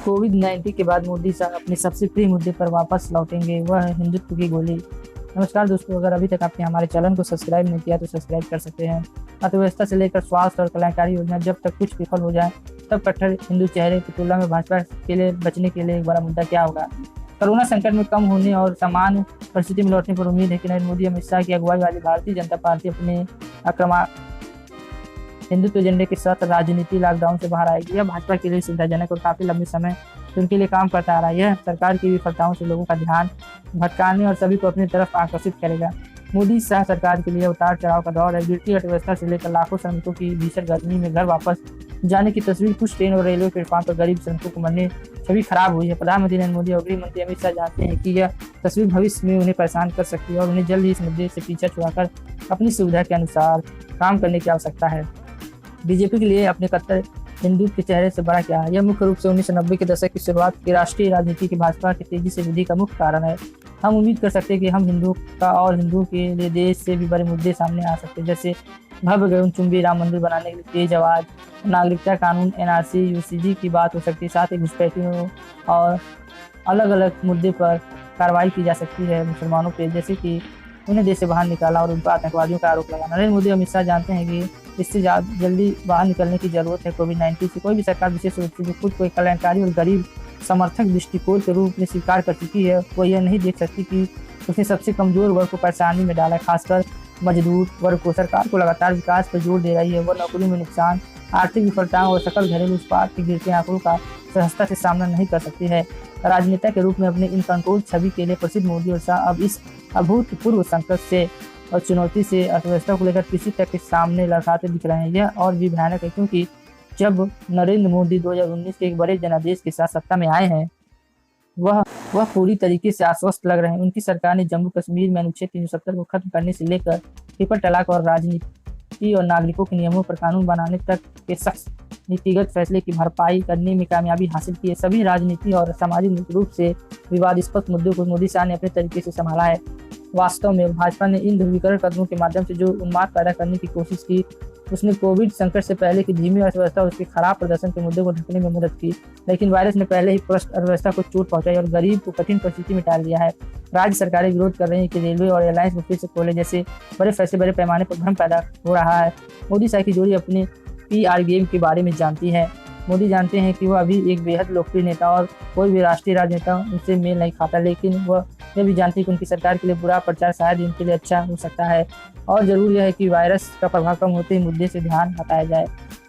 कोविड-19 के बाद मोदी साहब अपने सबसे प्रिय मुद्दे पर वापस लौटेंगे, वह है हिंदुत्व की गोली। नमस्कार दोस्तों, अगर अभी तक आपने हमारे चैनल को सब्सक्राइब नहीं किया तो सब्सक्राइब कर सकते हैं। अर्थव्यवस्था से लेकर स्वास्थ्य और कल्याणकारी योजना जब तक कुछ विफल हो जाए, तब कट्टर हिंदू चेहरे की तुलना में भाजपा के लिए बचने के लिए एक बड़ा मुद्दा क्या होगा। कोरोना संकट में कम होने और सामान्य परिस्थिति में लौटने पर उम्मीद है कि नरेंद्र मोदी अमित शाह की अगुवाई वाली भारतीय जनता पार्टी अपने आक्रामक हिंदुत्व एजेंडे के साथ राजनीति लॉकडाउन से बाहर आएगी। यह भाजपा के लिए सुविधाजनक और काफी लंबे समय से उनके लिए काम करता आ रहा है। यह सरकार की विफलताओं से लोगों का ध्यान भटकाने और सभी को अपनी तरफ आकर्षित करेगा। मोदी शाह सरकार के लिए उतार चढ़ाव का दौर है। गिरती अर्थव्यवस्था से लेकर लाखों श्रमिकों की भीषण गर्मी में घर वापस जाने की तस्वीर, कुछ ट्रेन और रेलवे प्लेटफॉर्म पर गरीब श्रमिकों को मरने छवि खराब हुई है। प्रधानमंत्री नरेंद्र मोदी और गृह मंत्री अमित शाह जानते हैं कि यह तस्वीर भविष्य में उन्हें परेशान कर सकती है और उन्हें जल्द ही इस मुद्दे से पीछा छुड़ाकर अपनी सुविधा के अनुसार काम करने की आवश्यकता है। बीजेपी के लिए अपने कट्टर हिंदू के चेहरे से बड़ा क्या है? यह मुख्य रूप से 1990 के दशक की शुरुआत की राष्ट्रीय राजनीति की भाजपा की तेजी से वृद्धि का मुख्य कारण है। हम उम्मीद कर सकते हैं कि हम हिंदू का और हिंदू के लिए देश से भी बड़े मुद्दे सामने आ सकते हैं, जैसे भव्य गगनचुंबी राम मंदिर बनाने के लिए तेज आवाज, नागरिकता कानून, एनआरसी, यूसीजी की बात हो सकती है। साथ ही घुसपैठियों और अलग अलग मुद्दे पर कार्रवाई की जा सकती है मुसलमानों पर, जैसे कि उन्हें देश से बाहर निकाला और उन पर आतंकवादियों का आरोप लगाना। नरेंद्र मोदी अमित शाह जानते हैं कि इससे जल्दी बाहर निकलने की जरूरत है। कोविड-19 से कोई भी सरकार विशेष रूप से जो खुद को एक कल्याणकारी और गरीब समर्थक दृष्टिकोण के रूप में स्वीकार कर चुकी है, वो यह नहीं देख सकती कि उसने सबसे कमजोर वर्ग को परेशानी में डाला, खासकर मजदूर वर्ग को। सरकार को लगातार विकास पर जोर दे रही है। वह नौकरी में नुकसान, आर्थिक विफलताओं और सकल घरेलू उत्पाद के गिरते आंकड़ों का सहजता से सामना नहीं कर सकती है। राजनेता के रूप में अपने इन कंट्रोल छवि के लिए प्रसिद्ध मोदी और शाह अब इस अभूतपूर्व संकट से और चुनौती से अर्थव्यवस्था को लेकर किसी तक के सामने लड़खड़ाते दिख रहे हैं। यह और भी भयानक है क्योंकि जब नरेंद्र मोदी 2019 के एक बड़े जनादेश के साथ सत्ता में आए हैं, वह पूरी तरीके से आश्वस्त लग रहे हैं। उनकी सरकार ने जम्मू कश्मीर में अनुच्छेद 370 को खत्म करने से लेकर ट्रिपल तलाक और राजनीति और नागरिकों के नियमों पर कानून बनाने तक के सख्त नीतिगत फैसले की भरपाई करने में कामयाबी हासिल की है। सभी राजनीति और सामाजिक रूप से विवादास्पद मुद्दों को मोदी शाह ने अपने तरीके से संभाला है। वास्तव में भाजपा ने इन ध्रुवीकरण कदमों के माध्यम से जो उन्माद पैदा करने की कोशिश की, उसने कोविड संकट से पहले की धीमी अर्थव्यवस्था और उसके खराब प्रदर्शन के मुद्दे को ढकने में मदद की, लेकिन वायरस ने पहले ही अर्थव्यवस्था को चोट पहुंचाई और गरीब को कठिन परिस्थिति में डाल दिया है। राज्य सरकारें विरोध कर रही हैं कि रेलवे और एयरलाइंस को फिर से खोले, जैसे बड़े फैसले बड़े पैमाने पर भ्रम पैदा हो रहा है। मोदी शाह की जोड़ी अपने PR गेम के बारे में जानती है। मोदी जानते हैं कि वह अभी एक बेहद लोकप्रिय नेता और कोई भी राष्ट्रीय राजनेता उनसे मेल नहीं खाता, लेकिन वह यह भी जानती है कि उनकी सरकार के लिए बुरा प्रचार शायद उनके लिए अच्छा हो सकता है। और जरूरी है कि वायरस का प्रभाव कम होते ही मुद्दे से ध्यान हटाया जाए।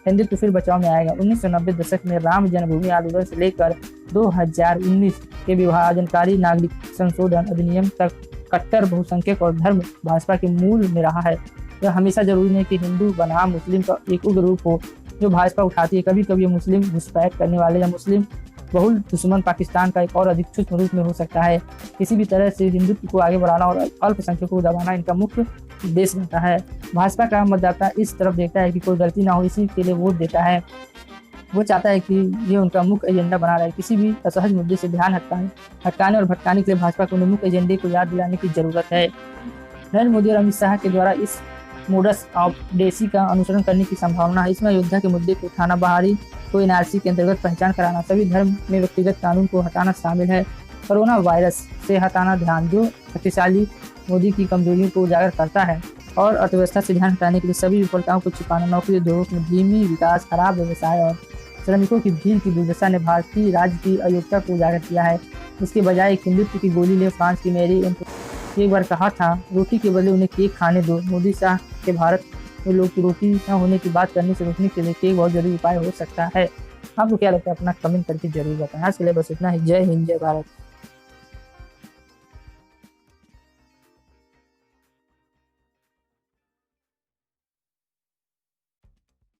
हिंदुत्व फिर बचाव में आएगा। 1990 दशक में राम जन्मभूमि आंदोलन से लेकर 2019 के विभाजनकारी नागरिक संशोधन अधिनियम तक कट्टर बहुसंख्यक और धर्म भाजपा के मूल में रहा है। यह हमेशा जरूरी है कि हिंदू बनाम मुस्लिम का एक उग्र रूप हो जो भाजपा उठाती है। कभी कभी मुस्लिम घुसपैठ करने वाले या मुस्लिम बहुल दुश्मन पाकिस्तान का एक और अधिक सूक्ष्म रूप में हो सकता है। किसी भी तरह से हिंदुत्व को आगे बढ़ाना और अल्पसंख्यकों को दबाना इनका मुख्य उद्देश्य रहता है। भाजपा का मतदाता इस तरफ देखता है कि कोई गलती ना हो, इसी के लिए वोट देता है। वो चाहता है कि ये उनका मुख्य एजेंडा बना रहे। किसी भी असहज मुद्दे से ध्यान हटकाने और भटकाने के लिए भाजपा को मुख्य एजेंडे को याद दिलाने की जरूरत है। नरेंद्र मोदी और अमित शाह के द्वारा इस मोडस ऑपरेंडी का अनुसरण करने की संभावना है। इसमें अयोध्या के मुद्दे को उठाना, बाहरी को एनआरसी के अंतर्गत पहचान कराना, सभी धर्म में व्यक्तिगत कानून को हटाना शामिल है। कोरोना वायरस से हटाना ध्यान जो शक्तिशाली मोदी की कमजोरियों को उजागर करता है और अर्थव्यवस्था से ध्यान हटाने के लिए सभी विफलताओं को छिपाना, नौकरी उद्योगों में धीमी विकास, खराब व्यवसाय और श्रमिकों की भीड़ की दुर्दशा ने भारतीय राज्य की अयोग्यता को उजागर किया है। इसके बजाय एक हिंदुत्व की गोली ले फ्रांस की मेरी एक बार कहा था, रोटी के बदले उन्हें केक खाने दो। मोदी शाह के भारत में लोग की रोटी न होने की बात करने से रोकने के लिए केक बहुत जरूरी उपाय हो सकता है। आपको क्या लगता है? अपना कमेंट करके जरूर बताएं। आज के लिए बस इतना ही। जय हिंद, जय भारत।